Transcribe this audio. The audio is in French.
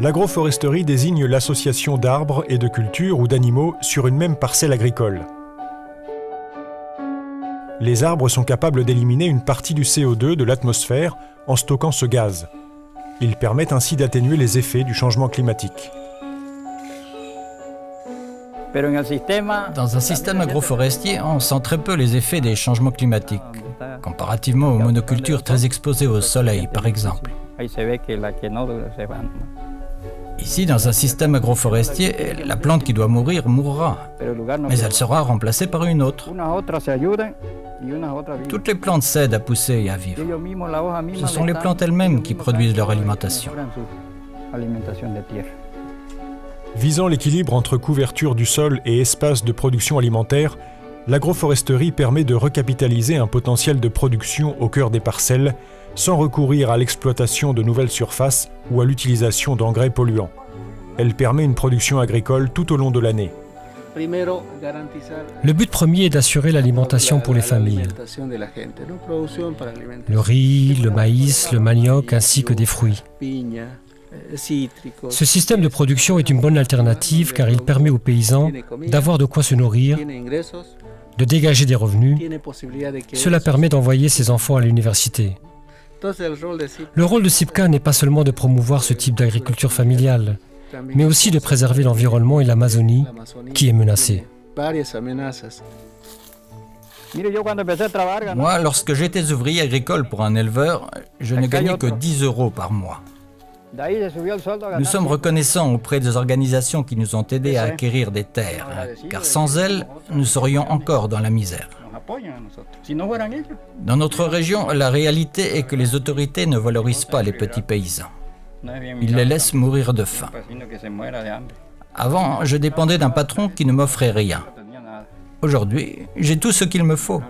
L'agroforesterie désigne l'association d'arbres et de cultures ou d'animaux sur une même parcelle agricole. Les arbres sont capables d'éliminer une partie du CO2 de l'atmosphère en stockant ce gaz. Ils permettent ainsi d'atténuer les effets du changement climatique. Dans un système agroforestier, on sent très peu les effets des changements climatiques, comparativement aux monocultures très exposées au soleil, par exemple. Ici, dans un système agroforestier, la plante qui doit mourir mourra, mais elle sera remplacée par une autre. Toutes les plantes s'aident à pousser et à vivre. Ce sont les plantes elles-mêmes qui produisent leur alimentation. Visant l'équilibre entre couverture du sol et espace de production alimentaire, l'agroforesterie permet de recapitaliser un potentiel de production au cœur des parcelles, sans recourir à l'exploitation de nouvelles surfaces ou à l'utilisation d'engrais polluants. Elle permet une production agricole tout au long de l'année. Le but premier est d'assurer l'alimentation pour les familles. Le riz, le maïs, le manioc ainsi que des fruits. Ce système de production est une bonne alternative car il permet aux paysans d'avoir de quoi se nourrir, de dégager des revenus. Cela permet d'envoyer ses enfants à l'université. Le rôle de SIPCA n'est pas seulement de promouvoir ce type d'agriculture familiale, mais aussi de préserver l'environnement et l'Amazonie qui est menacée. Moi, lorsque j'étais ouvrier agricole pour un éleveur, je ne gagnais que 10 € par mois. Nous sommes reconnaissants auprès des organisations qui nous ont aidés à acquérir des terres, car sans elles, nous serions encore dans la misère. Dans notre région, la réalité est que les autorités ne valorisent pas les petits paysans. Ils les laissent mourir de faim. Avant, je dépendais d'un patron qui ne m'offrait rien. Aujourd'hui, j'ai tout ce qu'il me faut.